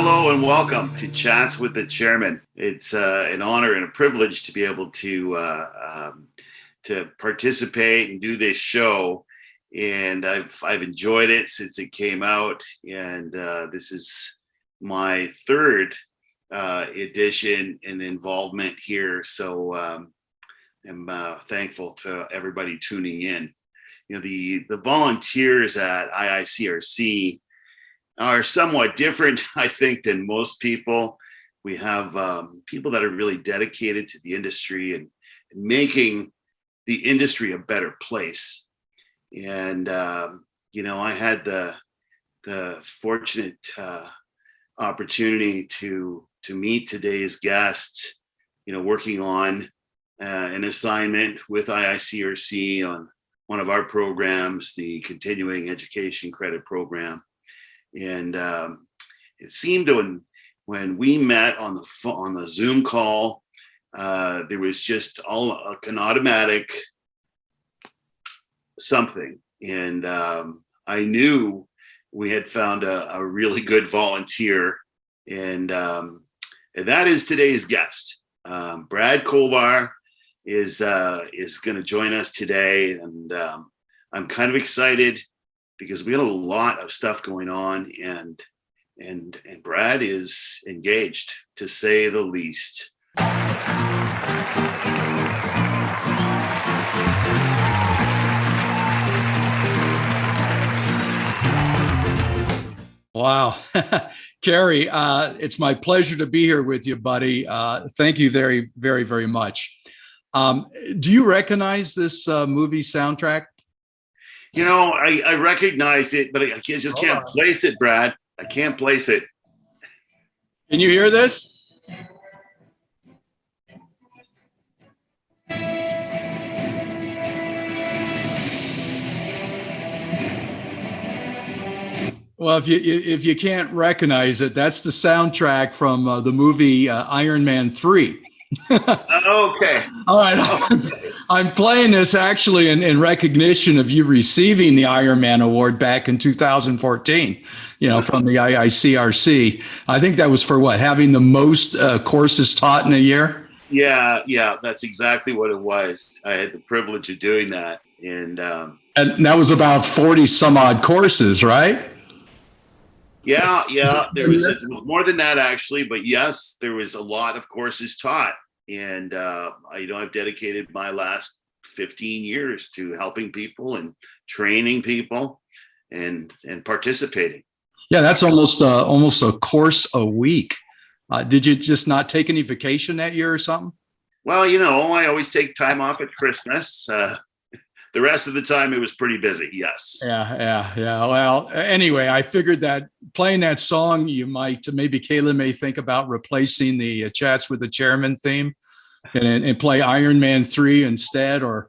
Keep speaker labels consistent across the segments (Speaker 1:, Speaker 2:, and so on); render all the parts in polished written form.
Speaker 1: Hello and welcome to Chats with the Chairman. It's an honor and a privilege to be able to participate and do this show, and I've enjoyed it since it came out, and this is my third edition and involvement here. So I'm thankful to everybody tuning in. You know, the volunteers at IICRC are somewhat different, I think, than most people. We have people that are really dedicated to the industry and making the industry a better place. And I had the fortunate opportunity to meet today's guest. Working on an assignment with IICRC on one of our programs, the Continuing Education Credit Program. And it seemed when we met on the Zoom call, there was just an automatic something, and I knew we had found a really good volunteer, and that is today's guest. Brad Kovar is going to join us today, and I'm kind of excited, because we got a lot of stuff going on, and Brad is engaged, to say the least.
Speaker 2: Wow. Carey, it's my pleasure to be here with you, buddy. Thank you very, very, very much. Do you recognize this movie soundtrack?
Speaker 1: I recognize it, but I can't place it, Brad. I can't place it.
Speaker 2: Can you hear this? Well, if you can't recognize it, that's the soundtrack from the movie Iron Man 3.
Speaker 1: Okay.
Speaker 2: All right. I'm playing this actually in recognition of you receiving the Iron Man Award back in 2014, from the IICRC. I think that was for having the most courses taught in a year?
Speaker 1: Yeah, that's exactly what it was. I had the privilege of doing that. And
Speaker 2: that was about 40 some odd courses, right?
Speaker 1: Yeah, there was more than that, actually, but yes, there was a lot of courses taught, and I've dedicated my last 15 years to helping people and training people and participating.
Speaker 2: Yeah, that's almost a course a week. Did you just not take any vacation that year or something?
Speaker 1: Well, I always take time off at Christmas. The rest of the time, it was pretty busy. Yes.
Speaker 2: Yeah. Well, anyway, I figured that playing that song, maybe Kayla may think about replacing the Chats with the Chairman theme and play Iron Man 3 instead, or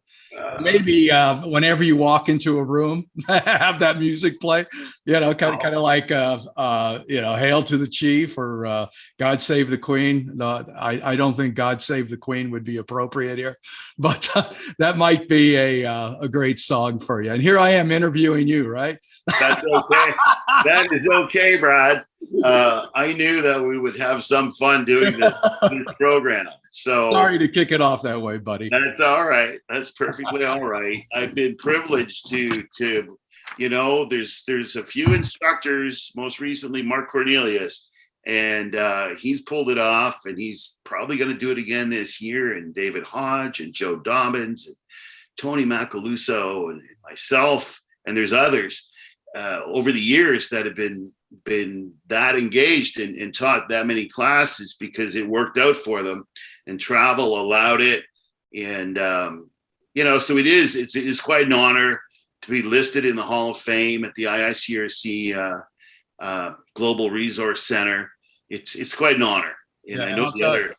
Speaker 2: maybe whenever you walk into a room, have that music play, kind of like, Hail to the Chief or God Save the Queen. I don't think God Save the Queen would be appropriate here, but that might be a great song for you. And here I am interviewing you, right?
Speaker 1: That's okay. That is okay, Brad. I knew that we would have some fun doing this program. So
Speaker 2: sorry to kick it off that way, buddy.
Speaker 1: That's all right. That's perfectly all right. I've been privileged to there's a few instructors, most recently Mark Cornelius, and he's pulled it off, and he's probably going to do it again this year. And David Hodge and Joe Dobbins and Tony Macaluso and myself, and there's others over the years that have been that engaged and taught that many classes because it worked out for them and travel allowed it. And, so it's quite an honor to be listed in the Hall of Fame at the IICRC Global Resource Center. It's quite an honor. And I know the other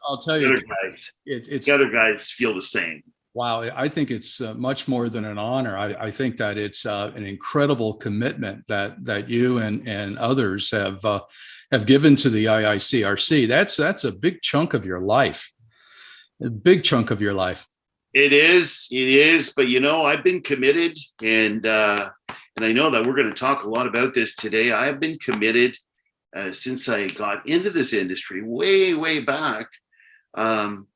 Speaker 1: guys feel the same.
Speaker 2: Wow, I think it's much more than an honor. I think that it's an incredible commitment that you and others have given to the IICRC. That's a big chunk of your life. A big chunk of your life.
Speaker 1: It is, but I've been committed, and I know that we're going to talk a lot about this today. I have been committed since I got into this industry way back, to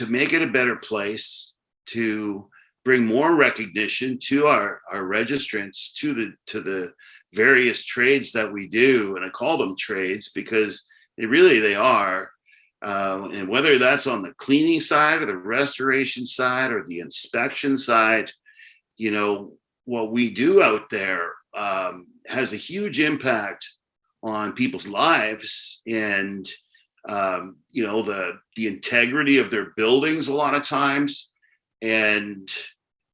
Speaker 1: make it a better place, to bring more recognition to our registrants, to the various trades that we do. And I call them trades because they are. And whether that's on the cleaning side or the restoration side or the inspection side, what we do out there has a huge impact on people's lives and, the integrity of their buildings a lot of times, and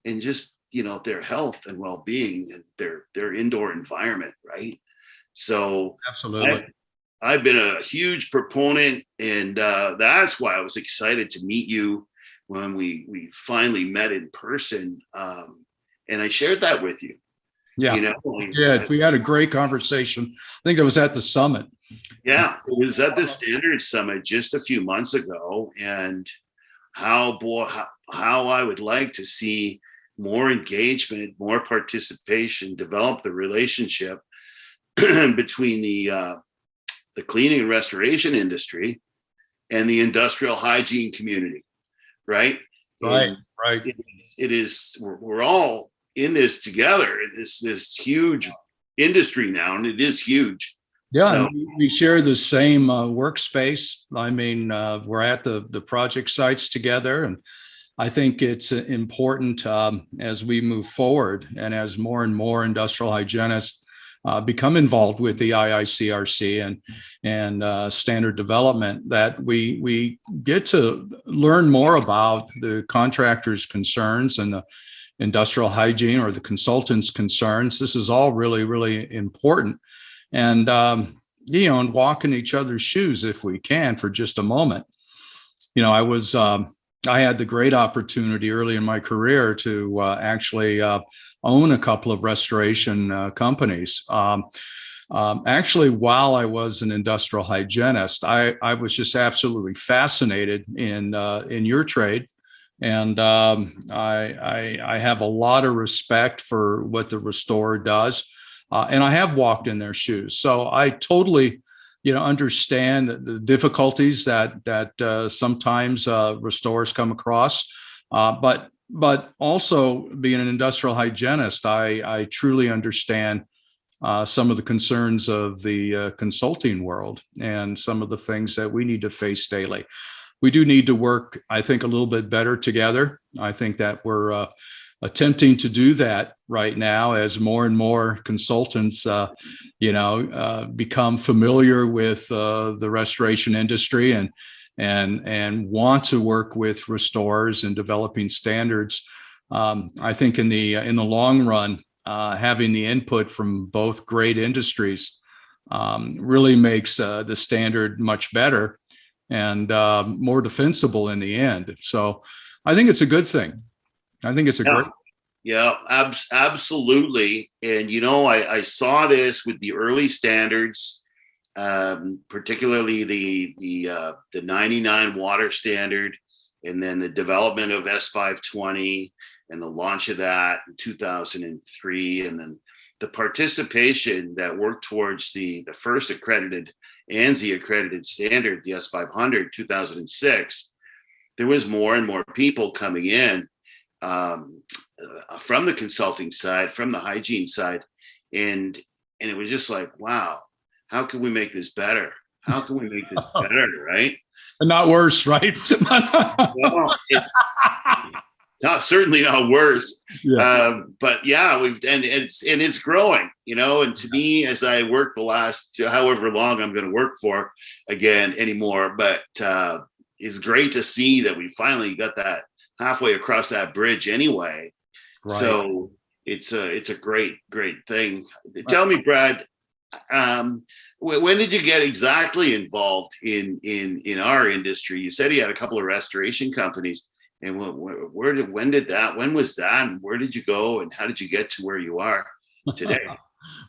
Speaker 1: just, their health and well-being and their indoor environment. Right. So
Speaker 2: Absolutely.
Speaker 1: I've been a huge proponent, and that's why I was excited to meet you when we finally met in person. And I shared that with you.
Speaker 2: Yeah, we did. We had a great conversation. I think it was at the summit.
Speaker 1: Yeah, it was at the Standards Summit just a few months ago, and how I would like to see more engagement, more participation, develop the relationship between the cleaning and restoration industry and the industrial hygiene community, right?
Speaker 2: Right,
Speaker 1: and
Speaker 2: right.
Speaker 1: It is we're all in this together. This huge industry now, and it is huge.
Speaker 2: Yeah, so, we share the same workspace. I mean, we're at the project sites together, and I think it's important as we move forward and as more and more industrial hygienists become involved with the IICRC and standard development, that we get to learn more about the contractor's concerns and the industrial hygiene or the consultant's concerns. This is all really, really important. And, and walk in each other's shoes if we can for just a moment. I had the great opportunity early in my career to actually own a couple of restoration companies. Actually, while I was an industrial hygienist, I was just absolutely fascinated in your trade. And I have a lot of respect for what the restorer does. And I have walked in their shoes. So I totally, understand the difficulties that sometimes restorers come across. But also being an industrial hygienist, I truly understand some of the concerns of the consulting world and some of the things that we need to face daily. We do need to work, I think, a little bit better together. I think that we're attempting to do that right now as more and more consultants, become familiar with the restoration industry and want to work with restorers in developing standards. I think in the long run, having the input from both great industries really makes the standard much better and more defensible in the end. So I think it's a good thing. I think it's a great.
Speaker 1: Yeah, absolutely. And, I saw this with the early standards, particularly the 99 water standard, and then the development of S520 and the launch of that in 2003. And then the participation that worked towards the first accredited ANSI accredited standard, the S500, 2006. There was more and more people coming in from the consulting side, from the hygiene side, and it was just like, wow, how can we make this better? How can we make this better, right?
Speaker 2: And not worse, right?
Speaker 1: Well, it's certainly not worse. Yeah. But yeah, it's growing, and to me, as I work the last however long I'm going to work for again anymore, but it's great to see that we finally got that halfway across that bridge anyway. Right. So it's a great thing. Right. Tell me, Brad, when did you get exactly involved in our industry? You said you had a couple of restoration companies, and when was that, and where did you go, and how did you get to where you are today?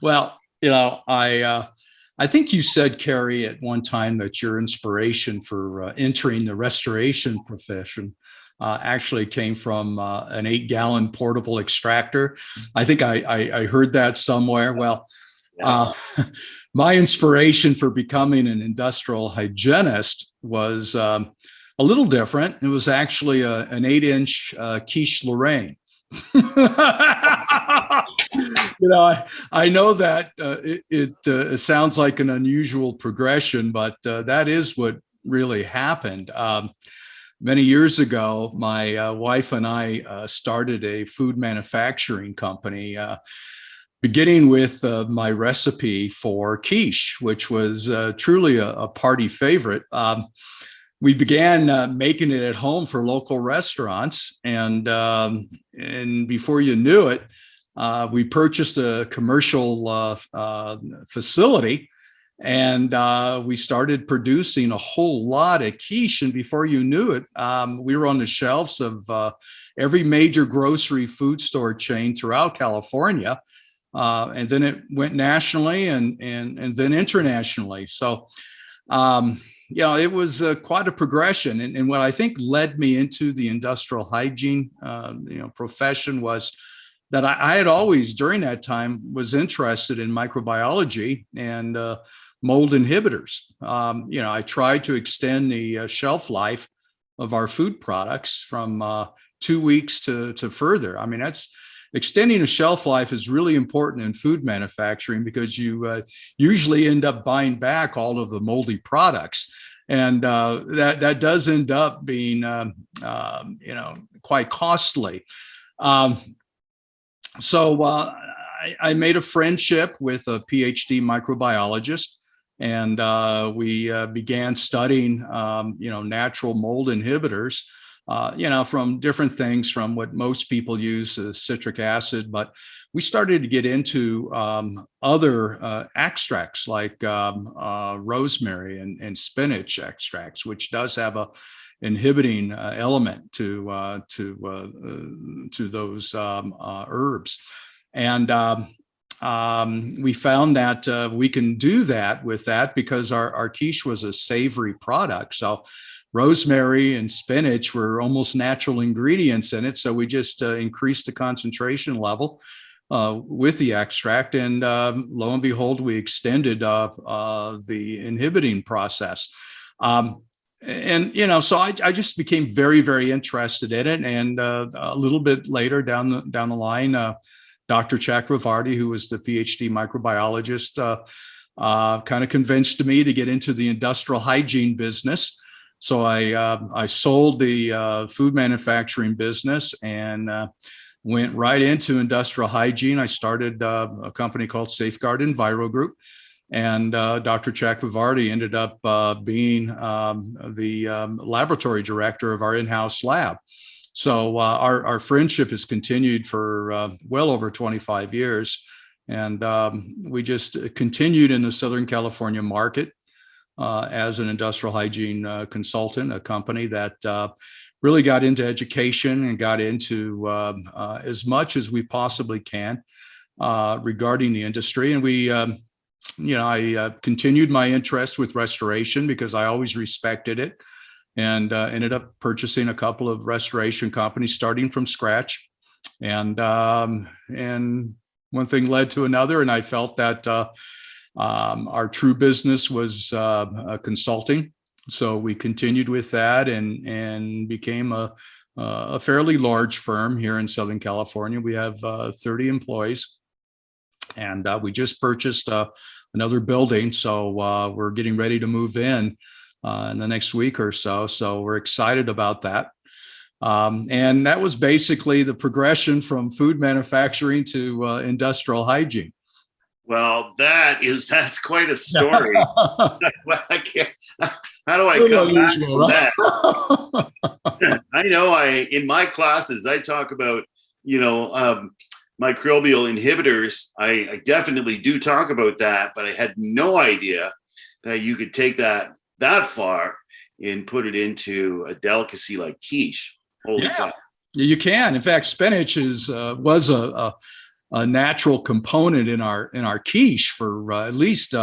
Speaker 2: Well, I think you said, Carey, at one time that your inspiration for entering the restoration profession actually came from an 8-gallon portable extractor. I think I heard that somewhere. Well, Uh, my inspiration for becoming an industrial hygienist was a little different. It was actually an 8-inch quiche Lorraine. I know that it sounds like an unusual progression, but that is what really happened. Many years ago, my wife and I started a food manufacturing company, beginning with my recipe for quiche, which was truly a party favorite. We began making it at home for local restaurants, and before you knew it, we purchased a commercial facility, and we started producing a whole lot of quiche. And before you knew it, we were on the shelves of every major grocery food store chain throughout California. And then it went nationally and then internationally. So, it was quite a progression. And what I think led me into the industrial hygiene, profession was that I had always, during that time, was interested in microbiology and mold inhibitors. I tried to extend the shelf life of our food products from 2 weeks to further. I mean, extending a shelf life is really important in food manufacturing because you usually end up buying back all of the moldy products. And that does end up being, quite costly. So I made a friendship with a PhD microbiologist, and we began studying, natural mold inhibitors, from different things, from what most people use, citric acid. But we started to get into other extracts like rosemary and spinach extracts, which does have a inhibiting element to those herbs. And we found that we can do that with that because our quiche was a savory product. So rosemary and spinach were almost natural ingredients in it. So we just increased the concentration level with the extract. And lo and behold, we extended the inhibiting process. So I just became very, very interested in it. And a little bit later down the line, Dr. Chakravarty, who was the PhD microbiologist, kind of convinced me to get into the industrial hygiene business. So I sold the food manufacturing business and went right into industrial hygiene. I started a company called Safeguard Enviro Group. And Dr. Chakravarty ended up being the laboratory director of our in-house lab. So our friendship has continued for well over 25 years. And we just continued in the Southern California market as an industrial hygiene consultant, a company that really got into education and got into as much as we possibly can regarding the industry. And we I continued my interest with restoration because I always respected it, and ended up purchasing a couple of restoration companies starting from scratch. And one thing led to another, and I felt that our true business was consulting. So we continued with that and became a fairly large firm here in Southern California. We have 30 employees. And we just purchased another building, so we're getting ready to move in the next week or so. So we're excited about that. And that was basically the progression from food manufacturing to industrial hygiene.
Speaker 1: Well, that's quite a story. Well, I can't. How do I come back from that? I know. In my classes, I talk about microbial inhibitors. I definitely do talk about that, but I had no idea that you could take that far and put it into a delicacy like quiche. Holy cow.
Speaker 2: You can. In fact, spinach was a natural component in our quiche for at least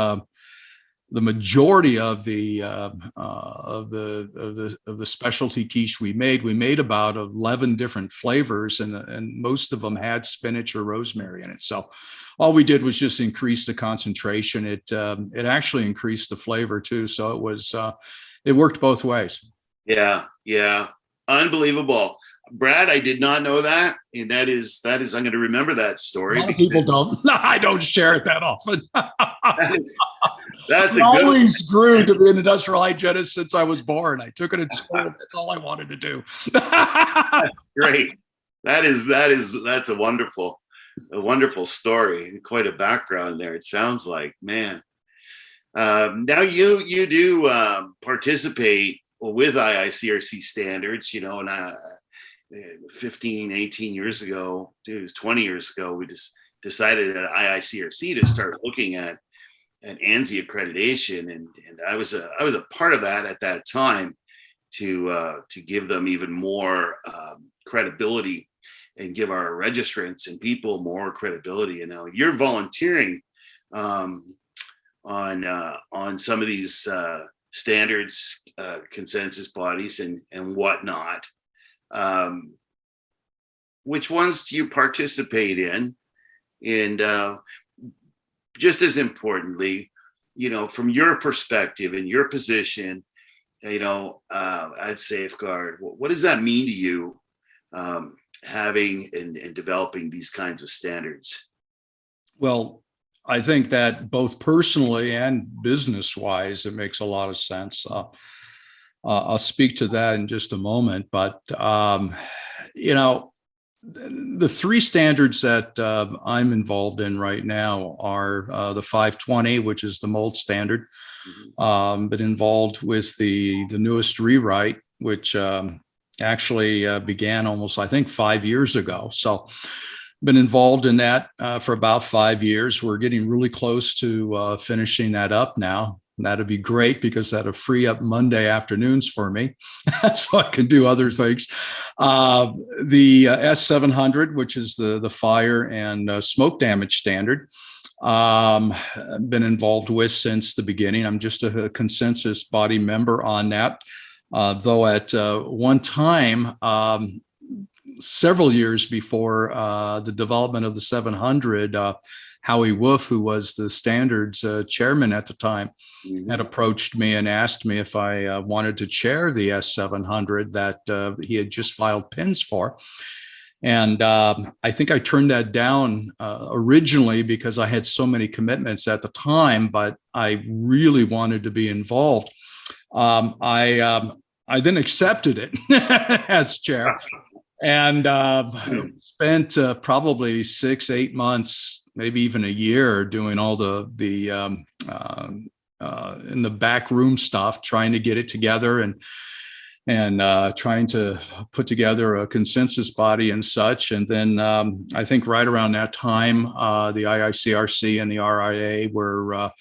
Speaker 2: the majority of the specialty quiche we made about 11 different flavors, and most of them had spinach or rosemary in it. So all we did was just increase the concentration. It actually increased the flavor too. So it worked both ways.
Speaker 1: Yeah, yeah, unbelievable, Brad. I did not know that, and that is I'm going to remember that story.
Speaker 2: A lot of people don't. I don't share it that often.
Speaker 1: That's
Speaker 2: I always grew to be an industrial hygienist since I was born. I took it in school. That's all I wanted to do.
Speaker 1: That's great. That's a wonderful story. Quite a background there. It sounds like, man. Now you do participate with IICRC Standards, and 15, 18 years ago, it was 20 years ago, we just decided at IICRC to start looking at ANSI accreditation, and I was a part of that at that time to give them even more credibility and give our registrants and people more credibility. And now you're volunteering on some of these standards, consensus bodies, and whatnot. Which ones do you participate in? And just as importantly, from your perspective and your position, at Safeguard, what does that mean to you, having and developing these kinds of standards?
Speaker 2: Well, I think that both personally and business-wise, it makes a lot of sense. I'll speak to that in just a moment, but the three standards that I'm involved in right now are the 520, which is the mold standard, but involved with the newest rewrite, which actually began almost, I think, 5 years ago. So been involved in that for about 5 years. We're getting really close to finishing that up now. That'd be great because that'll free up Monday afternoons for me so I can do other things. The S700, which is the fire and smoke damage standard, been involved with since the beginning. I'm just a consensus body member on that. Though at one time, several years before the development of the 700, Howie Wolf, who was the standards chairman at the time, had approached me and asked me if I wanted to chair the S700 that he had just filed pins for. And I think I turned that down originally because I had so many commitments at the time, but I really wanted to be involved. I then accepted it as chair. And spent probably 6-8 months, maybe even a year, doing all the in the back room stuff, trying to get it together and trying to put together a consensus body and such. And then I think right around that time, the IICRC and the RIA were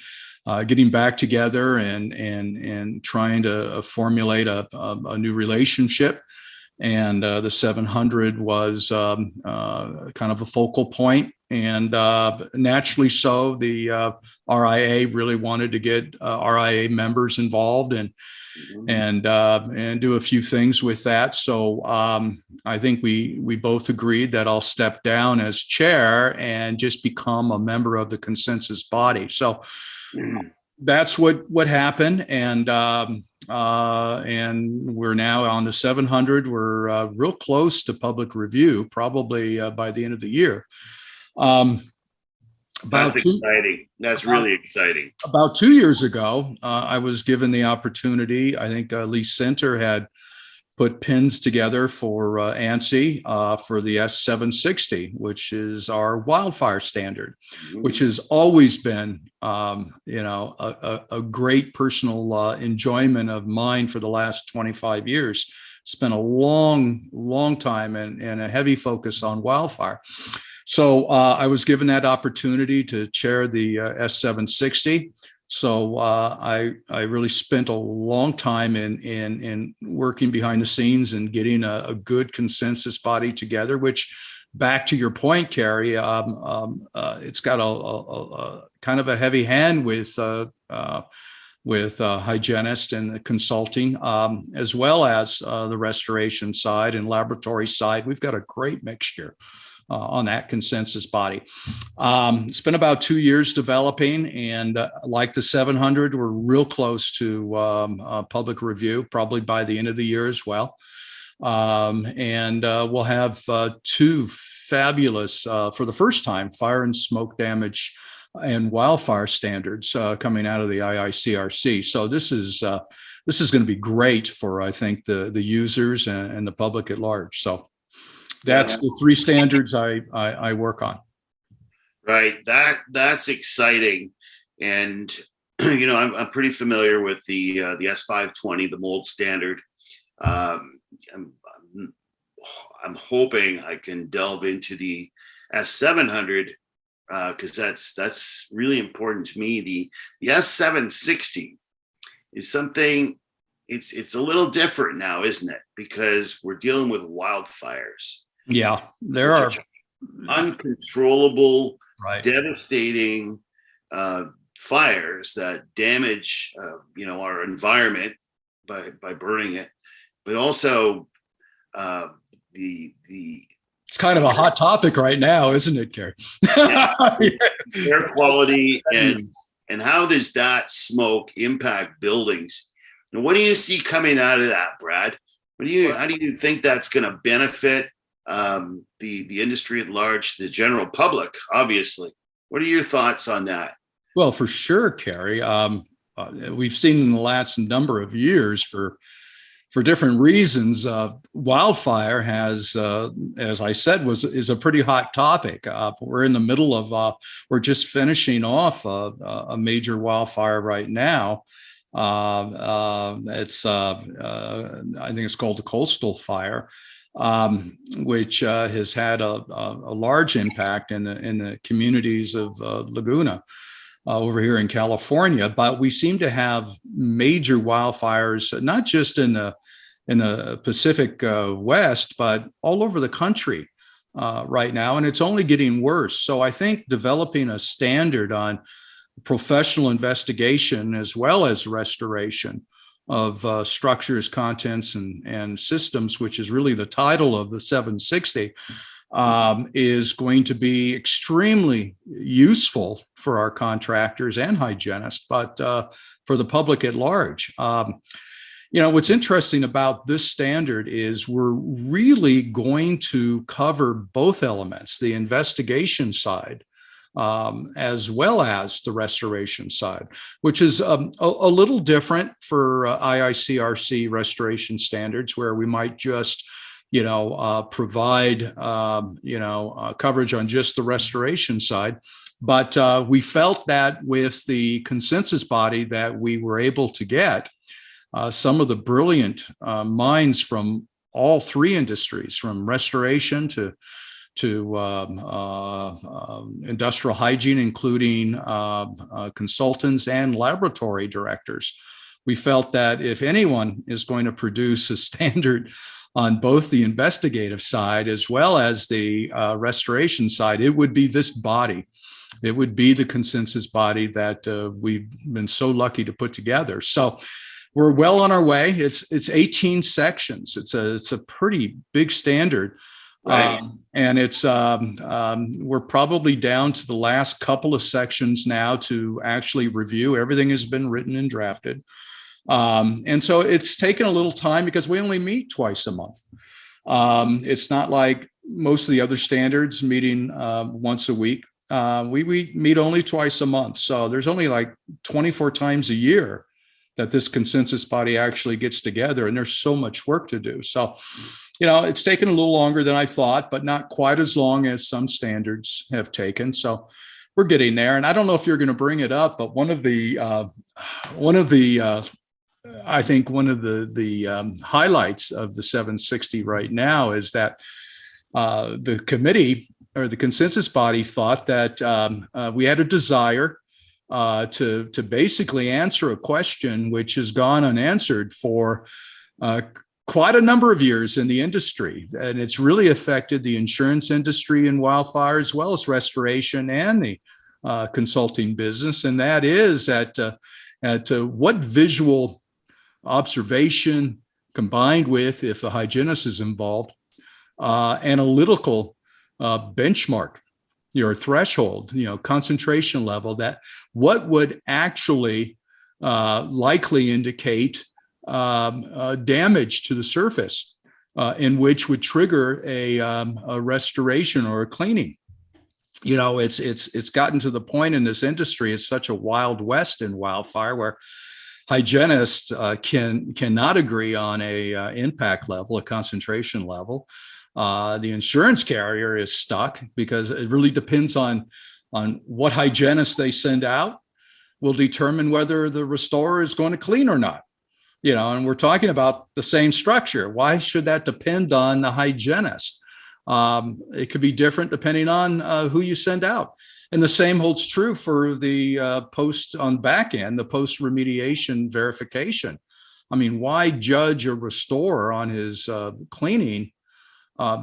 Speaker 2: getting back together and trying to formulate a new relationship. And the 700 was kind of a focal point, and naturally so, the RIA really wanted to get RIA members involved and do a few things with that. So I think we both agreed that I'll step down as chair and just become a member of the consensus body. So that's what happened, and we're now on the 700. We're real close to public review, probably by the end of the year.
Speaker 1: That's exciting. That's really exciting.
Speaker 2: About 2 years ago, I was given the opportunity. I think Lee Center had put pins together for ANSI for the S760, which is our wildfire standard, which has always been, a great personal enjoyment of mine for the last 25 years. Spent a long time and a heavy focus on wildfire. So I was given that opportunity to chair the S760. So I really spent a long time in working behind the scenes and getting a good consensus body together, which back to your point, Carey, it's got a kind of a heavy hand with hygienists and consulting, as well as the restoration side and laboratory side. We've got a great mixture on that consensus body. It's been about 2 years developing, and like the 700, we're real close to public review, probably by the end of the year as well. And we'll have two fabulous, for the first time, fire and smoke damage and wildfire standards coming out of the IICRC. So this is going to be great for, I think, the users and the public at large. So that's the three standards I work on. Right.
Speaker 1: That's exciting. And, you know, I'm pretty familiar with the S520, the mold standard. I'm hoping I can delve into the S700 because that's really important to me. The S760 is something. It's a little different now, isn't it? Because we're dealing with wildfires.
Speaker 2: Yeah, there are
Speaker 1: uncontrollable,
Speaker 2: right,
Speaker 1: devastating fires that damage, our environment by burning it, but also
Speaker 2: it's kind of a hot topic right now, isn't it, Carey?
Speaker 1: Air quality and how does that smoke impact buildings? And what do you see coming out of that, Brad? How do you think that's going to benefit the industry at large, the general public, obviously? What are your thoughts on that?
Speaker 2: Well, for sure, Carey. We've seen in the last number of years, for different reasons, wildfire has, as I said, is a pretty hot topic. We're in the middle of, we're just finishing off a major wildfire right now. It's I think it's called the Coastal Fire, which has had a large impact in the communities of Laguna over here in California. But we seem to have major wildfires, not just in the Pacific West, but all over the country right now, and it's only getting worse. So I think developing a standard on professional investigation as well as restoration of structures, contents, and systems, which is really the title of the 760, is going to be extremely useful for our contractors and hygienists, but for the public at large. What's interesting about this standard is we're really going to cover both elements, the investigation side, as well as the restoration side, which is a little different for IICRC restoration standards, where we might just, provide, coverage on just the restoration side. But we felt that with the consensus body that we were able to get, some of the brilliant minds from all three industries, from restoration to industrial hygiene, including consultants and laboratory directors. We felt that if anyone is going to produce a standard on both the investigative side as well as the restoration side, it would be this body. It would be the consensus body that we've been so lucky to put together. So we're well on our way. It's 18 sections. It's a pretty big standard.
Speaker 1: Right.
Speaker 2: And it's we're probably down to the last couple of sections now to actually review. Everything has been written and drafted. And so it's taken a little time because we only meet twice a month. It's not like most of the other standards meeting once a week. We meet only twice a month. So there's only like 24 times a year that this consensus body actually gets together, and there's so much work to do. So, it's taken a little longer than I thought, but not quite as long as some standards have taken. So we're getting there. And I don't know if you're going to bring it up, but one of the highlights of the 760 right now is that the committee or the consensus body thought that we had a desire to basically answer a question which has gone unanswered for quite a number of years in the industry, and it's really affected the insurance industry in wildfire, as well as restoration and the consulting business. And that is at what visual observation combined with, if a hygienist is involved, analytical benchmark, your threshold, concentration level, that what would actually likely indicate damage to the surface, in which would trigger a restoration or a cleaning. It's gotten to the point in this industry, it's such a wild west in wildfire, where hygienists cannot agree on a impact level, a concentration level. The insurance carrier is stuck because it really depends on what hygienist they send out will determine whether the restorer is going to clean or not. And we're talking about the same structure. Why should that depend on the hygienist? It could be different depending on who you send out. And the same holds true for the post on back end, the post remediation verification. I mean, why judge a restorer on his cleaning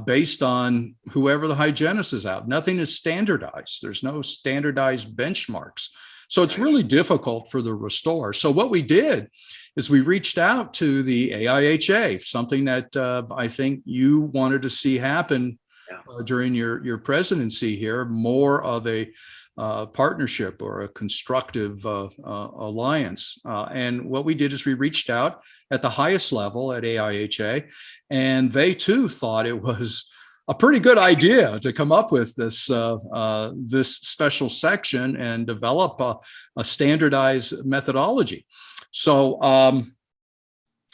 Speaker 2: based on whoever the hygienist is out? Nothing is standardized. There's no standardized benchmarks. So it's really difficult for the restorer. So what we did is we reached out to the AIHA, something that I think you wanted to see happen during your presidency here, more of a partnership or a constructive alliance. And what we did is we reached out at the highest level at AIHA, and they too thought it was a pretty good idea to come up with this special section and develop a standardized methodology. So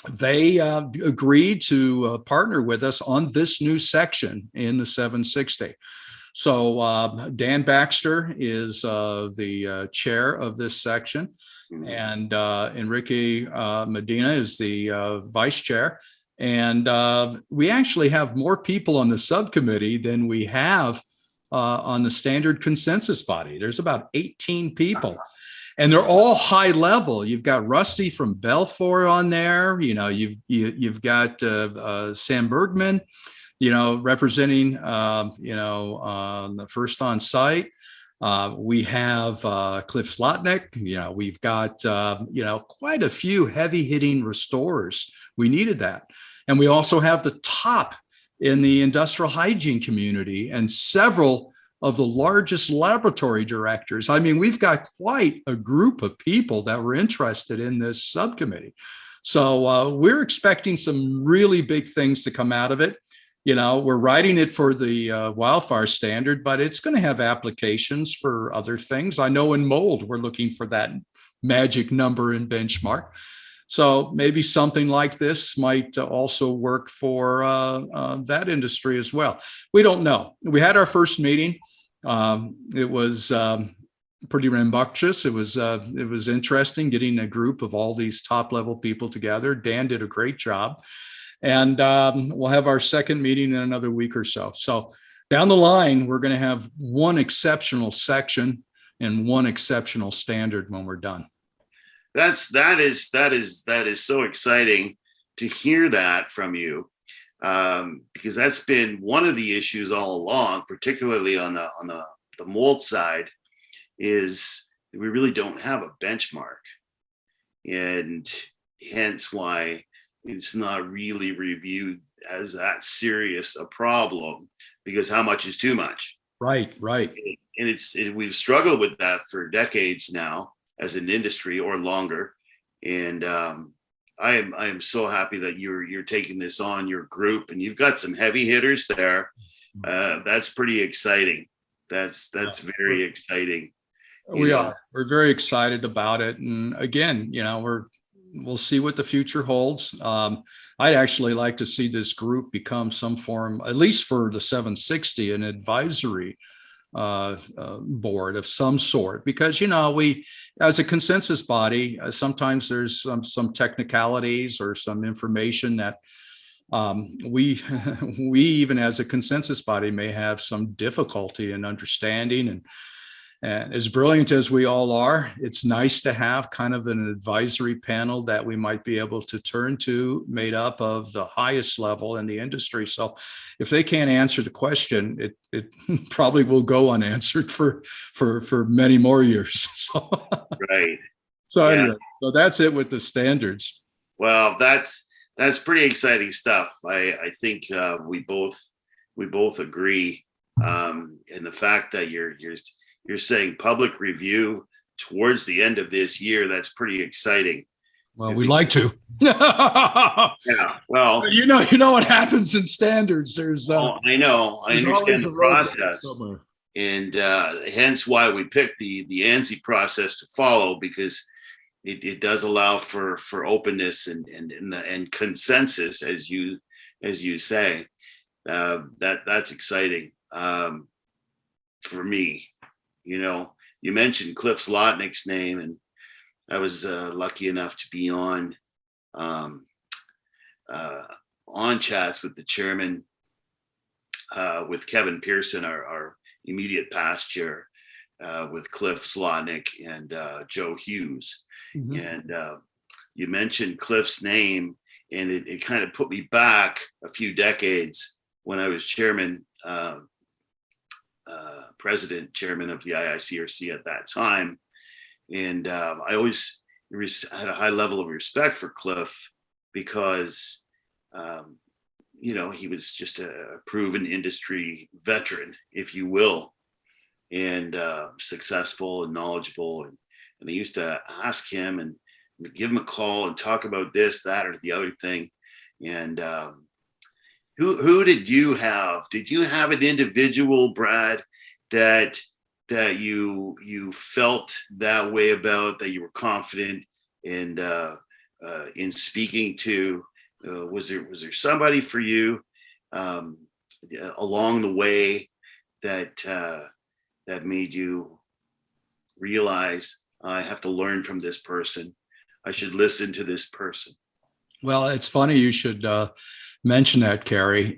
Speaker 2: they agreed to partner with us on this new section in the 760. So Dan Baxter is the chair of this section, and Enrique Medina is the vice chair. And we actually have more people on the subcommittee than we have on the standard consensus body. There's about 18 people, and they're all high level. You've got Rusty from Belfour on there. You've got Sam Bergman, representing the first on site. We have Cliff Slotnick. We've got quite a few heavy hitting restorers. We needed that. And we also have the top in the industrial hygiene community and several of the largest laboratory directors. I mean, we've got quite a group of people that were interested in this subcommittee. So we're expecting some really big things to come out of it. We're writing it for the wildfire standard, but it's going to have applications for other things. I know in mold, we're looking for that magic number and benchmark. So maybe something like this might also work for that industry as well. We don't know. We had our first meeting. It was pretty rambunctious. It was interesting getting a group of all these top level people together. Dan did a great job. And we'll have our second meeting in another week or so. So down the line, we're going to have one exceptional section and one exceptional standard when we're done.
Speaker 1: That is so exciting to hear that from you, because that's been one of the issues all along, particularly on the mold side, is we really don't have a benchmark, and hence why it's not really reviewed as that serious a problem, because how much is too much?
Speaker 2: Right.
Speaker 1: And we've struggled with that for decades now as an industry, or longer. And I am so happy that you're taking this on, your group, and you've got some heavy hitters there. That's pretty exciting. That's very exciting.
Speaker 2: We're very excited about it. And again, we'll see what the future holds. I'd actually like to see this group become some form, at least for the 760, an advisory board of some sort, because we, as a consensus body, sometimes there's some technicalities or some information that we even as a consensus body may have some difficulty in understanding, And as brilliant as we all are, it's nice to have kind of an advisory panel that we might be able to turn to, made up of the highest level in the industry. So if they can't answer the question, it probably will go unanswered for many more years. So,
Speaker 1: Right.
Speaker 2: so
Speaker 1: Yeah.
Speaker 2: anyway, so that's it with the standards.
Speaker 1: Well, that's pretty exciting stuff. I think we both agree. And the fact that you're saying public review towards the end of this year, that's pretty exciting.
Speaker 2: Well, we'd like to. Yeah.
Speaker 1: Well,
Speaker 2: you know what happens in standards. There's
Speaker 1: I know. I
Speaker 2: there's
Speaker 1: understand
Speaker 2: always
Speaker 1: the
Speaker 2: a roadblock
Speaker 1: process.
Speaker 2: somewhere.
Speaker 1: And hence why we picked the ANSI process to follow, because it does allow for openness and consensus, as you say. That's exciting for me. You mentioned Cliff Zlotnick's name, and I was lucky enough to be on chats with the chairman, with Kevin Pearson, our immediate past chair, with Cliff Zlotnick and Joe Hughes. Mm-hmm. And you mentioned Cliff's name, and it kind of put me back a few decades when I was chairman, chairman of the IICRC at that time. And I always had a high level of respect for Cliff, because he was just a proven industry veteran, if you will, and successful and knowledgeable. And I used to ask him and give him a call and talk about this, that, or the other thing. And who did you have? Did you have an individual, Brad, that you felt that way about, that you were confident in speaking to? Was there somebody for you along the way that made you realize, I have to learn from this person, I should listen to this person?
Speaker 2: Well, it's funny you should mention that, Carey.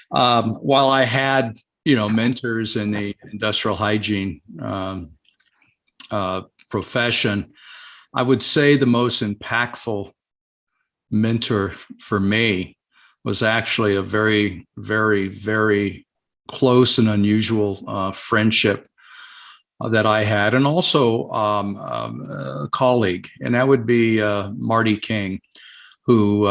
Speaker 2: While I had mentors in the industrial hygiene profession, I would say the most impactful mentor for me was actually a very, very, very close and unusual friendship that I had, and also a colleague, and that would be Marty King, who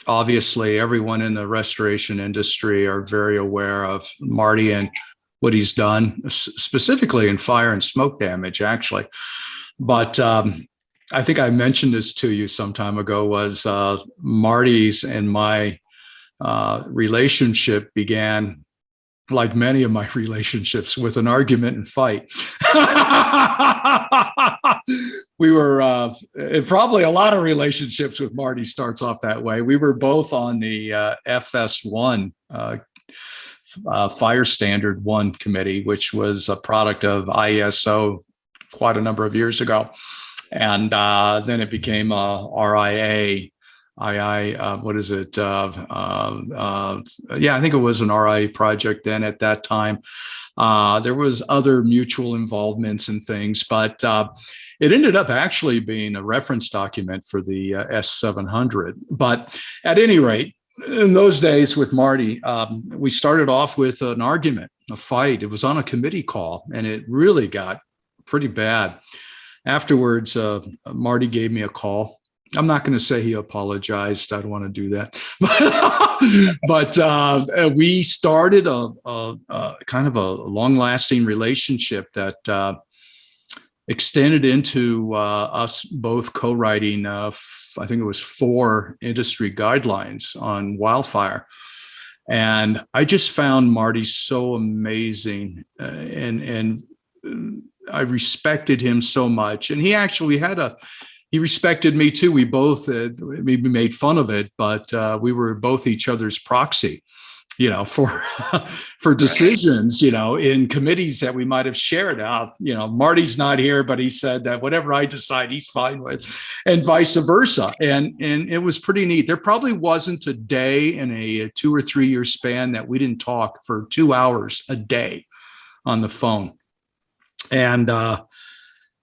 Speaker 2: obviously everyone in the restoration industry are very aware of Marty and what he's done, specifically in fire and smoke damage, actually. But I think I mentioned this to you some time ago, was Marty's and my relationship began, like many of my relationships, with an argument and fight. We were probably a lot of relationships with Marty starts off that way. We were both on the FS1 Fire Standard 1 committee, which was a product of ISO quite a number of years ago. And then it became RIA. What is it? Yeah, I think it was an RIA project then at that time. There was other mutual involvements and things, but it ended up actually being a reference document for the S700. But at any rate, in those days with Marty, we started off with an argument, a fight. It was on a committee call, and it really got pretty bad. Afterwards, Marty gave me a call. I'm not going to say he apologized. I don't want to do that. But we started a kind of a long-lasting relationship that extended into us both co-writing, I think it was 4 industry guidelines on wildfire. And I just found Marty so amazing, and I respected him so much. And he actually he respected me too. We both maybe made fun of it, but we were both each other's proxy, for decisions, in committees that we might have shared out. Marty's not here, but he said that whatever I decide, he's fine with, and vice versa. And it was pretty neat. There probably wasn't a day in a 2 or 3 year span that we didn't talk for 2 hours a day on the phone. And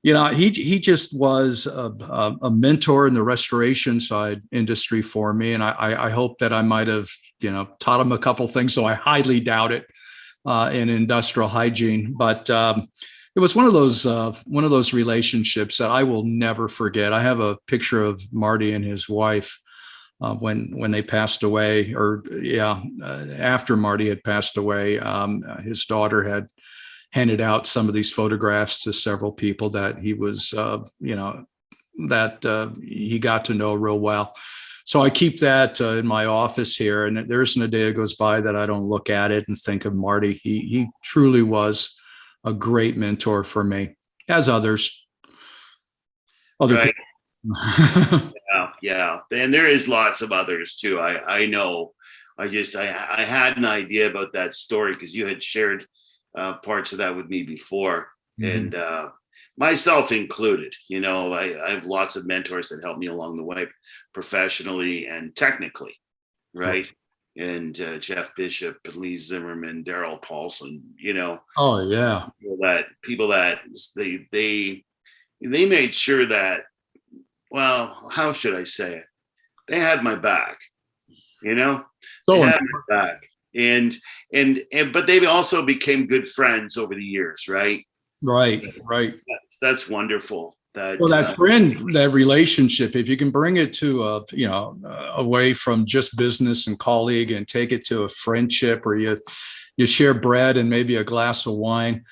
Speaker 2: he just was a mentor in the restoration side industry for me, and I hope that I might have taught him a couple things. So I highly doubt it in industrial hygiene, but it was one of those relationships that I will never forget. I have a picture of Marty and his wife when they passed away, or after Marty had passed away. His daughter had handed out some of these photographs to several people that he was, he got to know real well. So I keep that in my office here, and there isn't a day that goes by that I don't look at it and think of Marty. He truly was a great mentor for me, as others.
Speaker 1: Right. Yeah. And there is lots of others too. I know. I had an idea about that story because you had shared parts of that with me before, and myself included. I have lots of mentors that help me along the way, professionally and technically, right? And Jeff Bishop, Lee Zimmerman, Daryl Paulson.
Speaker 2: Oh yeah,
Speaker 1: people that they made sure that. Well, how should I say it? They had my back. They had my back. And but they also became good friends over the years, right?
Speaker 2: Right.
Speaker 1: That's wonderful.
Speaker 2: That relationship, if you can bring it to away from just business and colleague and take it to a friendship, or you share bread and maybe a glass of wine,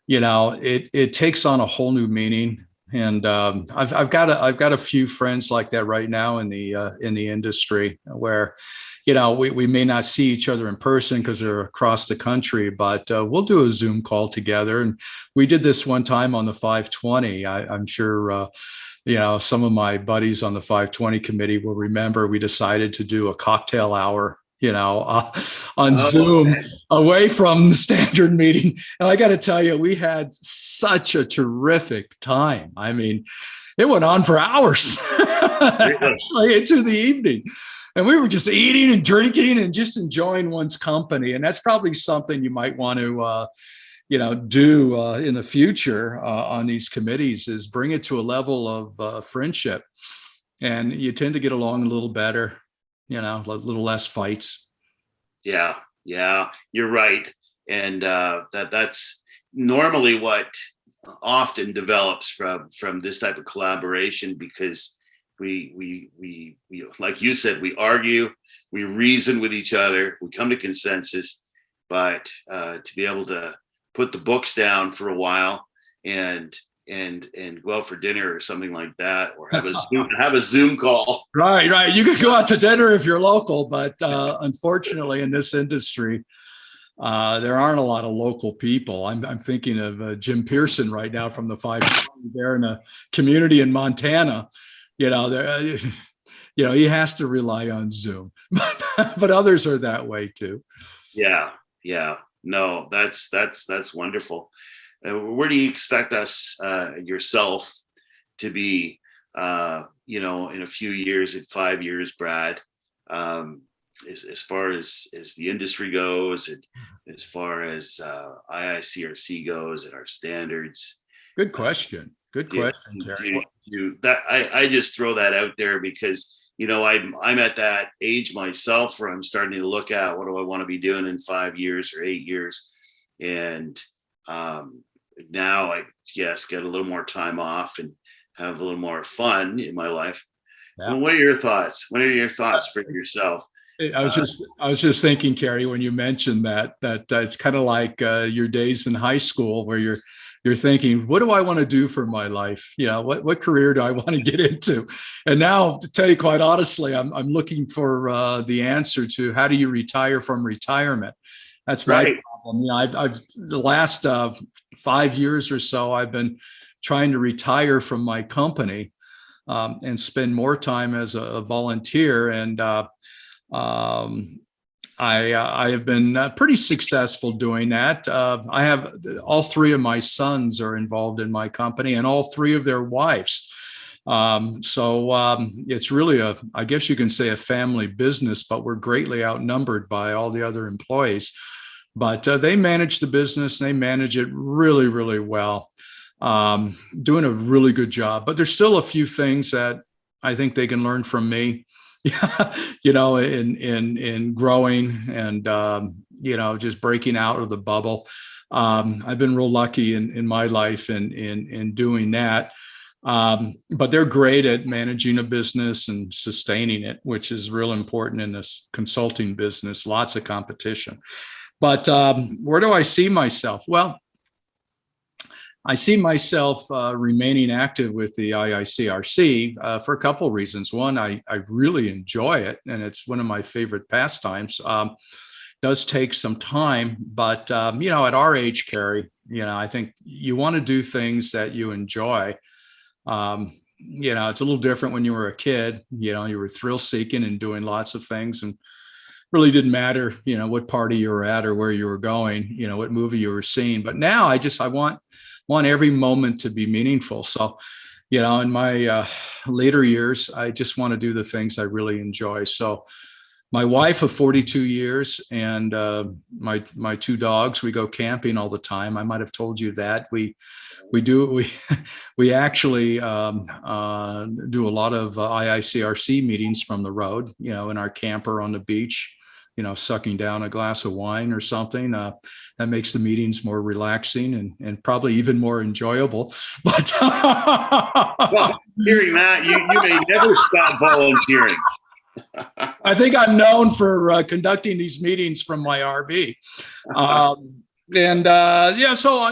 Speaker 2: it takes on a whole new meaning. And I've got a few friends like that right now in the industry, where we may not see each other in person because they're across the country, but we'll do a Zoom call together. And we did this one time on the 520. I'm sure some of my buddies on the 520 committee will remember we decided to do a cocktail hour on Zoom, away from the standard meeting. And I got to tell you, we had such a terrific time. I mean, it went on for hours, actually into the evening. And we were just eating and drinking and just enjoying one's company. And that's probably something you might want to, do in the future on these committees, is bring it to a level of friendship. And you tend to get along a little better. A little less fights.
Speaker 1: Yeah, you're right. And that's normally what often develops from this type of collaboration, because we like you said, we argue, we reason with each other, we come to consensus, but to be able to put the books down for a while and go out for dinner or something like that, or have a Zoom call.
Speaker 2: Right. You can go out to dinner if you're local, but unfortunately in this industry, there aren't a lot of local people. I'm thinking of Jim Pearson right now from the 520 there in a community in Montana. He has to rely on Zoom, but others are that way too.
Speaker 1: Yeah. No, that's wonderful. Where do you expect us, yourself, to be, in a few years, in 5 years, Brad, as far as the industry goes, and as far as IICRC goes and our standards?
Speaker 2: Good question. Terry.
Speaker 1: I just throw that out there because, I'm at that age myself where I'm starting to look at what do I want to be doing in 5 years or 8 years. And now I get a little more time off and have a little more fun in my life. Yeah. Well, what are your thoughts? What are your thoughts for yourself?
Speaker 2: I was just thinking, Carey, when you mentioned that it's kind of like your days in high school, where you're thinking, what do I want to do for my life? What career do I want to get into? And now, to tell you quite honestly, I'm looking for the answer to, how do you retire from retirement? That's my problem. I've the last 5 years or so, I've been trying to retire from my company and spend more time as a volunteer. And I have been pretty successful doing that. I have all three of my sons are involved in my company, and all three of their wives. So it's really I guess you can say, a family business, but we're greatly outnumbered by all the other employees. But they manage the business. They manage it really, really well. doing a really good job. But there's still a few things that I think they can learn from me, in growing and, just breaking out of the bubble. I've been real lucky in my life in doing that. But they're great at managing a business and sustaining it, which is real important in this consulting business. Lots of competition. But where do I see myself? Well, I see myself remaining active with the IICRC for a couple of reasons. One, I really enjoy it, and it's one of my favorite pastimes. Does take some time, but at our age, Carey, I think you want to do things that you enjoy. It's a little different when you were a kid. You were thrill seeking and doing lots of things, and really didn't matter, what party you were at or where you were going, what movie you were seeing. But now I want every moment to be meaningful. So, in my later years, I just want to do the things I really enjoy. So my wife of 42 years and my two dogs, we go camping all the time. I might have told you that. We actually do a lot of IICRC meetings from the road, in our camper on the beach, sucking down a glass of wine or something. That makes the meetings more relaxing and probably even more enjoyable. But
Speaker 1: well, hearing that, you may never stop volunteering.
Speaker 2: I think I'm known for conducting these meetings from my RV. So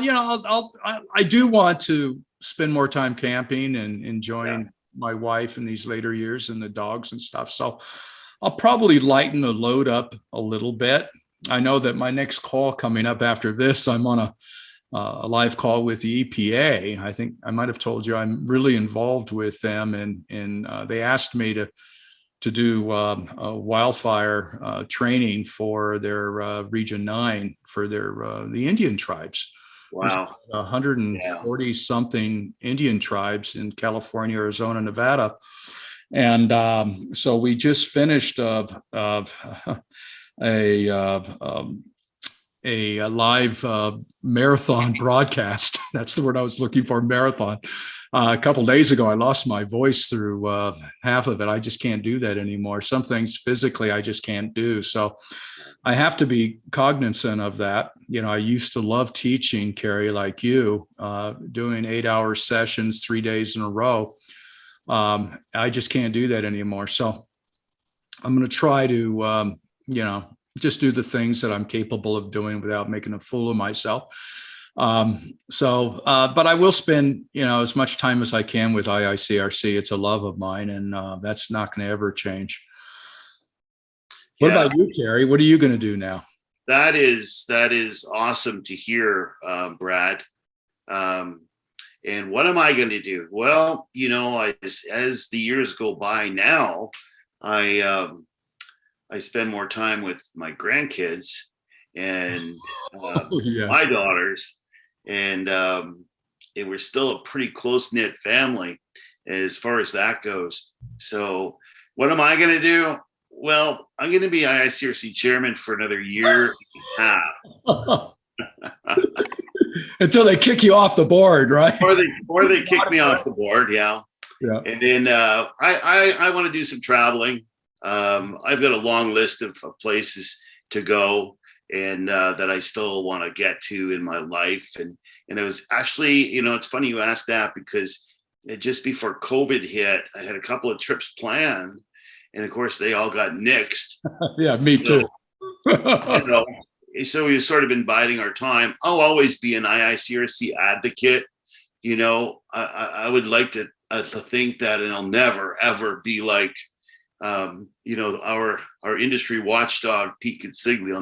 Speaker 2: I do want to spend more time camping and enjoying my wife in these later years and the dogs and stuff. So I'll probably lighten the load up a little bit. I know that my next call coming up after this, I'm on a live call with the EPA. I think I might have told you I'm really involved with them, and they asked me to do a wildfire training for their Region 9 for the Indian tribes.
Speaker 1: Wow.
Speaker 2: 140 something Indian tribes in California, Arizona, Nevada. And so we just finished a live marathon broadcast. That's the word I was looking for, marathon. A couple of days ago, I lost my voice through half of it. I just can't do that anymore. Some things physically I just can't do. So I have to be cognizant of that. I used to love teaching, Carey, like you, doing 8-hour sessions 3 days in a row. I just can't do that anymore. So I'm going to try to, just do the things that I'm capable of doing without making a fool of myself. But I will spend, as much time as I can with IICRC. It's a love of mine, and that's not going to ever change. What about you, Carey? What are you going to do now?
Speaker 1: That is awesome to hear, Brad. And what am I going to do? Well, as the years go by now, I spend more time with my grandkids and
Speaker 2: Yes.
Speaker 1: my daughters, and we're still a pretty close-knit family as far as that goes. So what am I going to do? Well, I'm going to be IICRC chairman for another year and a half.
Speaker 2: Until they kick you off the board, right?
Speaker 1: Or they kick me off the board, yeah. And then I want to do some traveling. I've got a long list of places to go and that I still want to get to in my life. And it was actually, it's funny you asked that, because just before COVID hit, I had a couple of trips planned, and of course they all got nixed.
Speaker 2: Yeah, me too.
Speaker 1: So we've sort of been biding our time. I'll always be an IICRC advocate. I would like to think that, and I'll never ever be like, our industry watchdog Pete Consigli.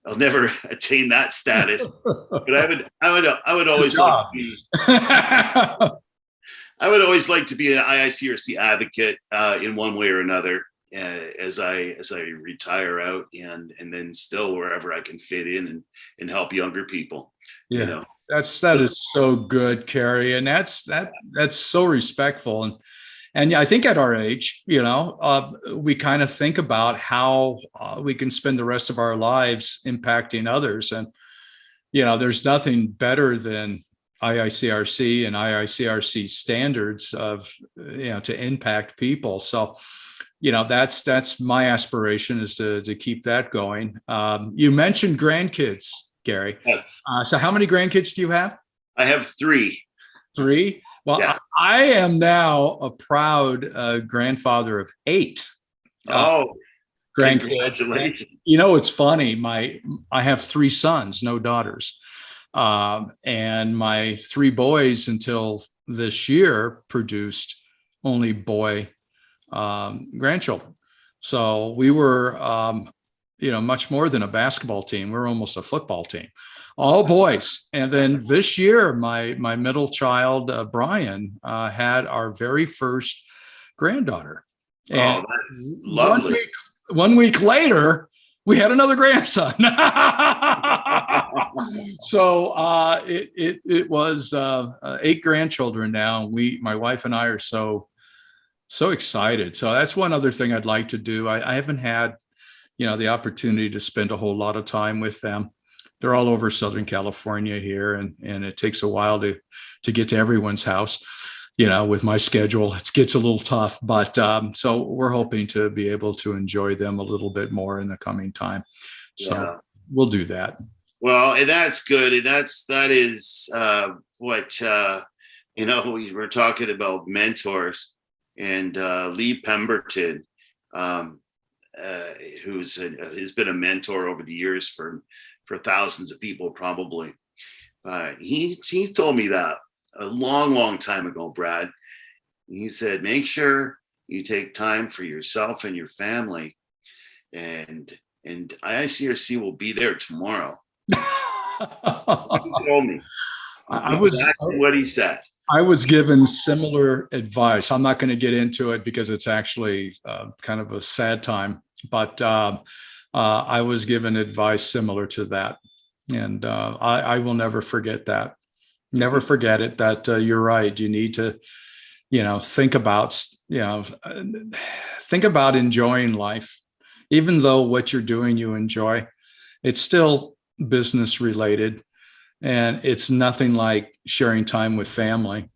Speaker 1: I'll never attain that status. But I would always like to be. I would always like to be an IICRC advocate in one way or another. As I retire out, and then still wherever I can fit in and help younger people.
Speaker 2: Yeah, that is so good, Carey, and that's so respectful. And I think at our age, we kind of think about how we can spend the rest of our lives impacting others, and there's nothing better than IICRC and IICRC standards of, to impact people. So, that's my aspiration, is to keep that going. You mentioned grandkids, Gary.
Speaker 1: Yes.
Speaker 2: So how many grandkids do you have?
Speaker 1: I have 3.
Speaker 2: 3? Well,
Speaker 1: Yeah.
Speaker 2: I am now a proud grandfather of 8. Grandkids.
Speaker 1: Congratulations.
Speaker 2: It's funny. I have 3 sons, no daughters. And my 3 boys until this year produced only boy grandchildren. So we were, much more than a basketball team. We're almost a football team, all boys. And then this year, my middle child, Brian, had our very first granddaughter. And
Speaker 1: that's lovely.
Speaker 2: 1 week later, we had another grandson. So it was 8 grandchildren now. My wife and I are so excited. So that's one other thing I'd like to do. I haven't had, the opportunity to spend a whole lot of time with them. They're all over Southern California here, and it takes a while to get to everyone's house. With my schedule, it gets a little tough, but so we're hoping to be able to enjoy them a little bit more in the coming time. So we'll do that.
Speaker 1: Well, and that's good. And that is what, we were talking about mentors, and Lee Pemberton, who's has been a mentor over the years for thousands of people, probably. He told me that a long time ago, Brad. He said, make sure you take time for yourself and your family, and IICRC will be there tomorrow. He told me. Exactly what he said.
Speaker 2: I was given similar advice. I'm not going to get into it because it's actually kind of a sad time, but I was given advice similar to that. And I will never forget that. Never forget it, that you're right. You need to, think about enjoying life. Even though what you're doing you enjoy, it's still business related, and it's nothing like sharing time with family.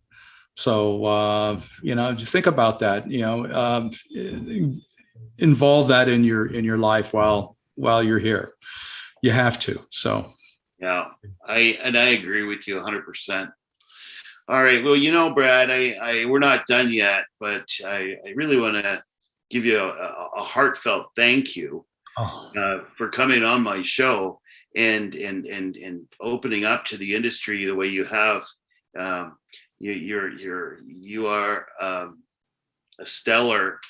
Speaker 2: So, think about that, involve that in your life while you're here. You have to. So.
Speaker 1: Yeah, I agree with you 100%. All right. Well, Brad, we're not done yet, but I really want to give you a heartfelt thank you for coming on my show and opening up to the industry the way you have. You are a stellar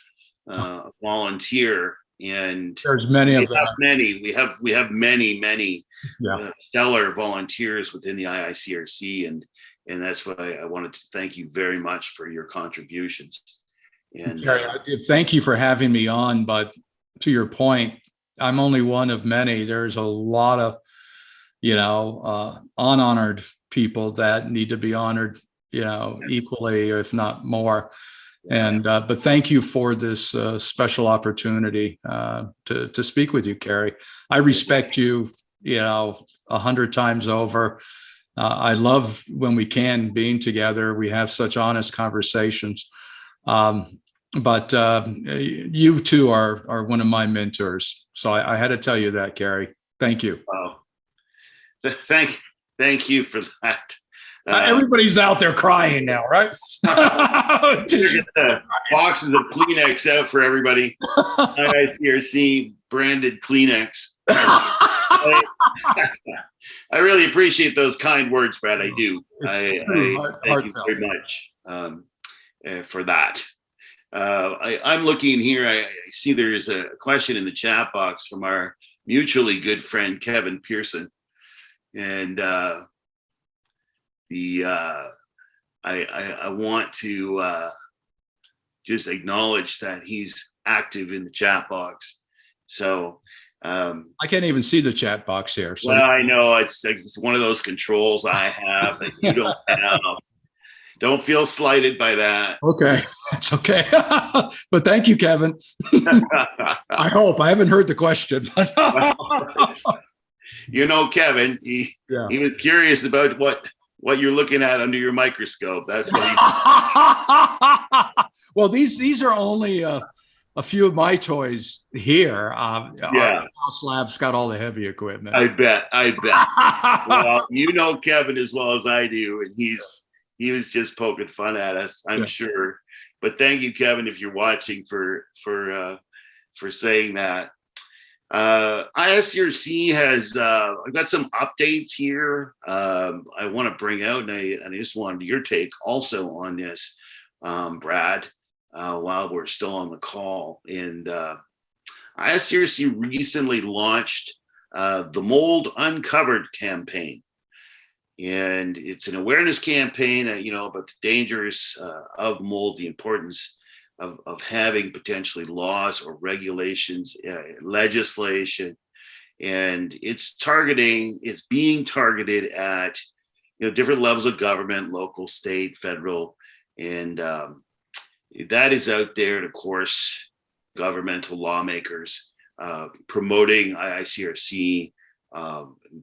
Speaker 1: volunteer, and
Speaker 2: there's many of them.
Speaker 1: We have many stellar volunteers within the IICRC, and that's what I wanted to thank you very much for your contributions. And
Speaker 2: thank you for having me on. But to your point, I'm only one of many. There's a lot of unhonored people that need to be honored, equally, if not more. And but thank you for this special opportunity to speak with you, Carey. I respect you, 100 times over. I love when we can being together. We have such honest conversations. But you too are one of my mentors. So I had to tell you that, Carey. Thank you.
Speaker 1: Thank you for that.
Speaker 2: Everybody's out there crying now, right?
Speaker 1: Get the boxes of Kleenex out for everybody. IICRC branded Kleenex. I really appreciate those kind words, Brad. I do. Thank you very much for that. I'm looking here. I see there's a question in the chat box from our mutually good friend Kevin Pearson, and I want to just acknowledge that he's active in the chat box. So
Speaker 2: I can't even see the chat box here. So.
Speaker 1: Well, I know it's one of those controls I have that you don't have. Don't feel slighted by that.
Speaker 2: Okay, that's okay. But thank you, Kevin. I hope I haven't heard the question.
Speaker 1: Kevin, he was curious about what what you're looking at under your microscope. That's what
Speaker 2: Well, these are only a few of my toys here.
Speaker 1: yeah,
Speaker 2: Our house lab's got all the heavy equipment.
Speaker 1: I bet. Well, you know Kevin as well as I do, and he was just poking fun at us, I'm sure. But thank you, Kevin, if you're watching, for saying that. IICRC has I've got some updates here. I want to bring out, and I just wanted your take also on this, Brad, while we're still on the call. And IICRC recently launched the Mold Uncovered campaign. And it's an awareness campaign, about the dangers of mold, the importance of having potentially laws or regulations, legislation, and it's being targeted at different levels of government, local, state, federal, and that is out there. And of course, governmental lawmakers promoting IICRC,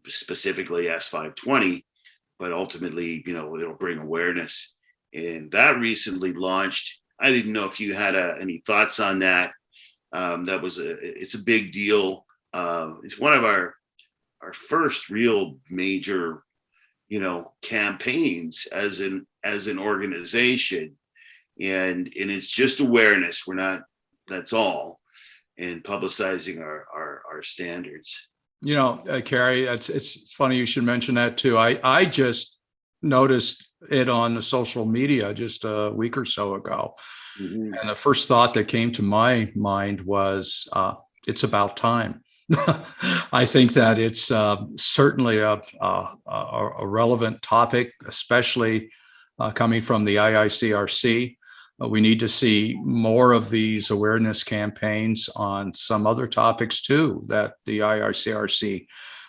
Speaker 1: specifically S520, but ultimately, it'll bring awareness. And that recently launched. I didn't know if you had any thoughts on that. It's a big deal. It's one of our first real major, campaigns as an organization, and it's just awareness. That's all, and publicizing our standards.
Speaker 2: Carey, it's funny you should mention that too. I just noticed it on the social media just a week or so ago.
Speaker 1: Mm-hmm.
Speaker 2: And the first thought that came to my mind was, it's about time. I think that it's certainly a relevant topic, especially coming from the IICRC. We need to see more of these awareness campaigns on some other topics too, that the IICRC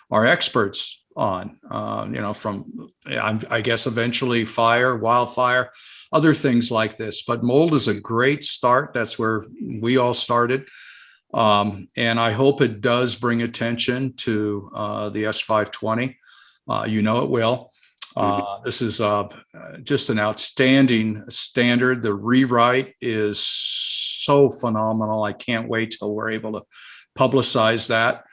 Speaker 2: are experts on, I guess eventually fire, wildfire, other things like this. But mold is a great start. That's where we all started. And I hope it does bring attention to the S520. It will. This is just an outstanding standard. The rewrite is so phenomenal. I can't wait till we're able to publicize that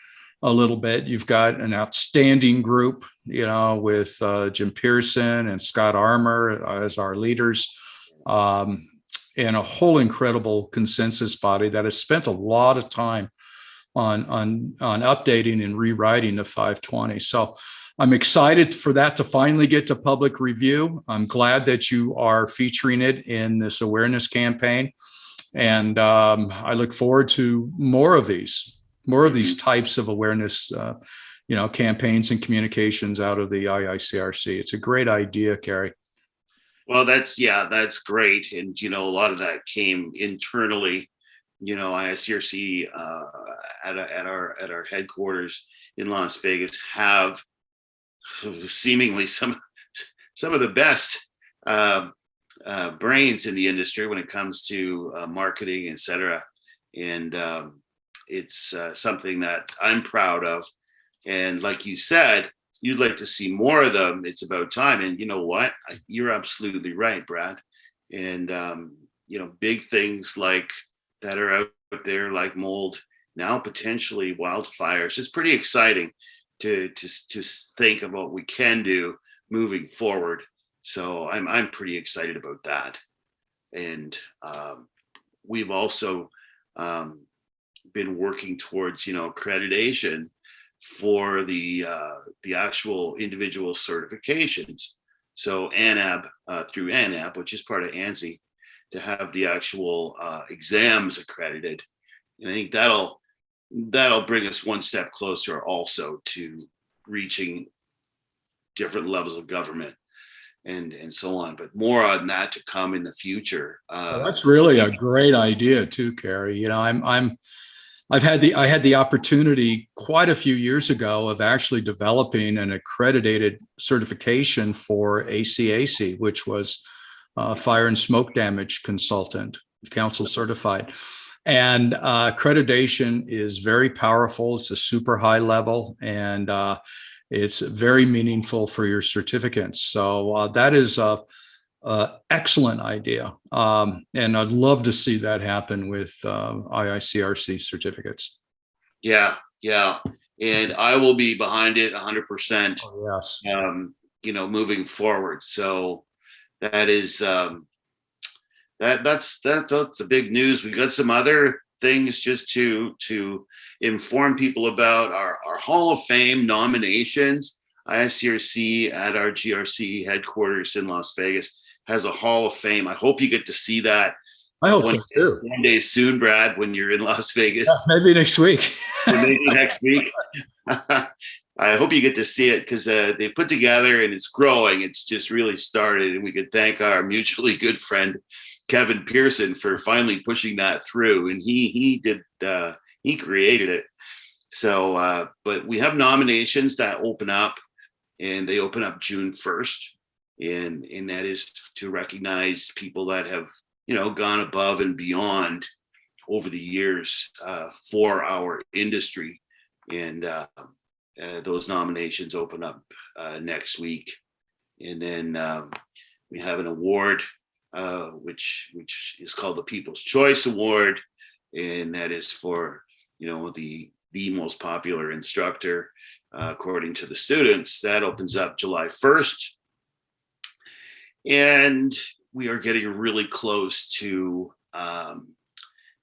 Speaker 2: a little bit. You've got an outstanding group, with Jim Pearson and Scott Armour as our leaders, and a whole incredible consensus body that has spent a lot of time on updating and rewriting the 520. So I'm excited for that to finally get to public review. I'm glad that you are featuring it in this awareness campaign, and I look forward to more of these types of awareness, campaigns and communications out of the IICRC. It's a great idea, Carey.
Speaker 1: Well, that's great. And, a lot of that came internally. IICRC at our headquarters in Las Vegas have seemingly some of the best brains in the industry when it comes to marketing, et cetera. And it's something that I'm proud of. And like you said, you'd like to see more of them. It's about time. And you know what? You're absolutely right, Brad. And, big things like that are out there, like mold, now potentially wildfires. It's pretty exciting to think about what we can do moving forward. So I'm pretty excited about that. And we've also been working towards, accreditation for the actual individual certifications. So ANAB, through ANAB, which is part of ANSI, to have the actual exams accredited. And I think that'll bring us one step closer also to reaching different levels of government and so on. But more on that to come in the future.
Speaker 2: That's really a great idea too, Carey. I had the opportunity quite a few years ago of actually developing an accredited certification for ACAC, which was fire and smoke damage consultant, council certified. And accreditation is very powerful. It's a super high level, and it's very meaningful for your certificates. So that is a excellent idea. And I'd love to see that happen with IICRC certificates.
Speaker 1: Yeah, yeah. And I will be behind it 100%,
Speaker 2: Oh, yes.
Speaker 1: Moving forward. So that is, that's the big news. We got some other things just to inform people about our Hall of Fame nominations. IICRC at our GRC headquarters in Las Vegas has a Hall of Fame. I hope you get to see that.
Speaker 2: I hope so too.
Speaker 1: One day soon, Brad, when you're in Las Vegas.
Speaker 2: Yeah, maybe next week.
Speaker 1: Maybe next week. I hope you get to see it because they put together and it's growing. It's just really started, and we could thank our mutually good friend Kevin Pearson for finally pushing that through. And he created it. So, but we have nominations that open up, and they open up June 1st, and that is to recognize people that have gone above and beyond over the years for our industry. And those nominations open up next week. And then we have an award, which is called the People's Choice Award. And that is for, the most popular instructor, according to the students. That opens up July 1st. And we are getting really close to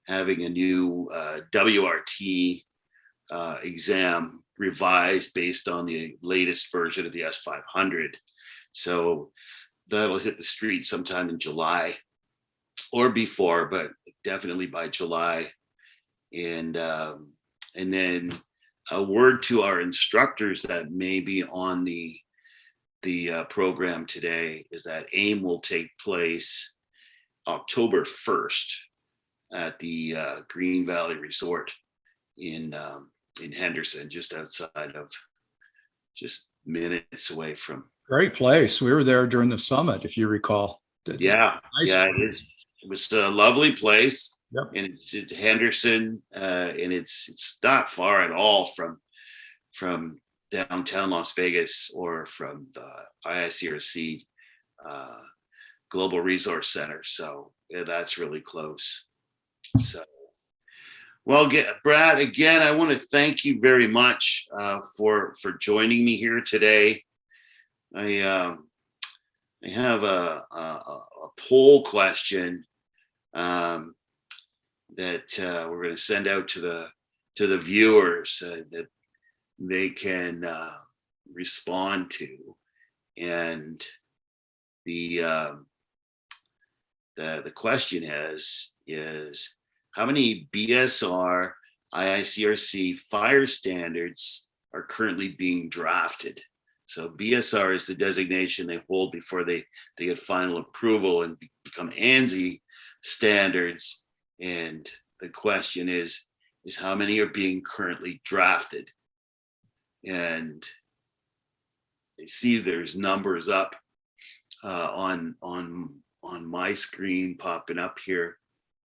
Speaker 1: having a new WRT exam revised based on the latest version of the S500. So that'll hit the street sometime in July or before, but definitely by July. And then a word to our instructors that may be on the program today is that AIM will take place October 1st at the Green Valley Resort in Henderson, just outside of, just minutes away from.
Speaker 2: Great place. We were there during the summit, if you recall.
Speaker 1: Yeah,
Speaker 2: Nice
Speaker 1: yeah,
Speaker 2: place.
Speaker 1: it was a lovely place.
Speaker 2: Yep.
Speaker 1: And it's Henderson, and it's not far at all from downtown Las Vegas or from the IICRC Global Resource Center. So yeah, that's really close. So, well, Brad, again, I want to thank you very much for joining me here today. I have a poll question that we're going to send out to the viewers that they can respond to, and the question is how many BSR IICRC fire standards are currently being drafted. So BSR is the designation they hold before they get final approval and become ANSI standards. And the question is how many are being currently drafted? And I see there's numbers up on my screen popping up here.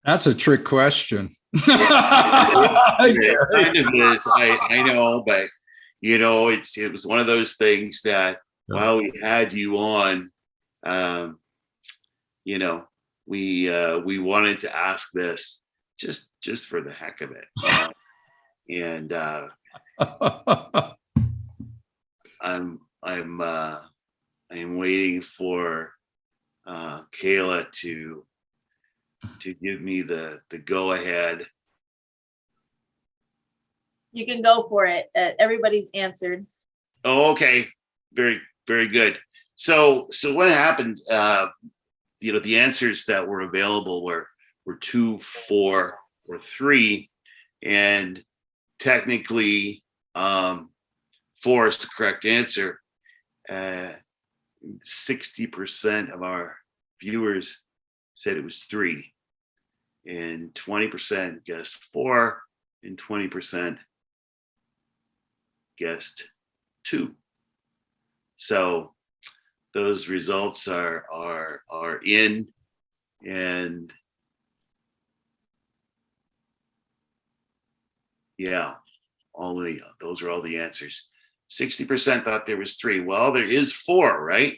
Speaker 2: That's a trick question.
Speaker 1: It kind of is. I know, but it was one of those things that while we had you on, we wanted to ask this just for the heck of it. And I'm waiting for Kayla to give me the go ahead.
Speaker 3: You can go for it. Everybody's answered.
Speaker 1: Oh, okay. Very, very good. So what happened? The answers that were available were 2, 4, or 3, and technically 4 is the correct answer. 60% of our viewers said it was 3, and 20% guessed 4, and 20% guessed 2. So those results are in, and yeah, those are all the answers. 60% thought there was 3. Well, there is 4, right?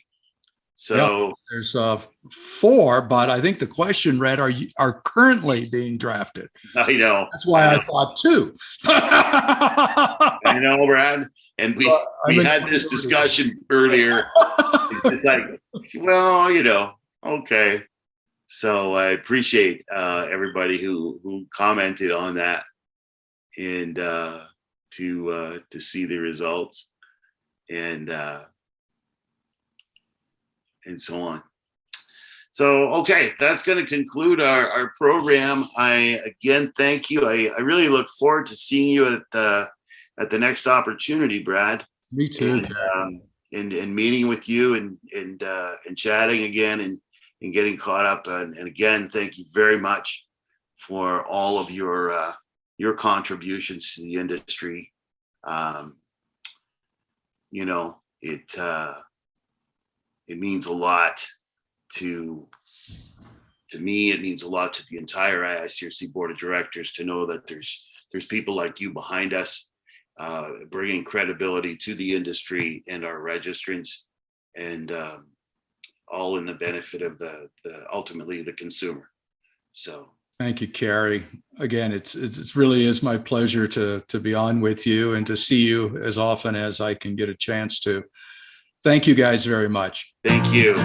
Speaker 1: So
Speaker 2: There's 4, but I think the question read, are currently being drafted.
Speaker 1: I know.
Speaker 2: That's why I thought 2.
Speaker 1: I know, Brad. And we had this discussion earlier. It's like, well, okay. So I appreciate everybody who commented on that, and to see the results and so on. So, okay, that's going to conclude our program. I again thank you. I really look forward to seeing you at the next opportunity, Brad.
Speaker 2: Me too.
Speaker 1: And meeting with you and chatting again and getting caught up. And again, thank you very much for all of your contributions to the industry. It means a lot to me. It means a lot to the entire IICRC board of directors to know that there's people like you behind us, bringing credibility to the industry and our registrants, and all in the benefit of the ultimately the consumer. So
Speaker 2: thank you, Carey. Again, it's really is my pleasure to be on with you and to see you as often as I can get a chance to. Thank you guys very much.
Speaker 1: Thank you.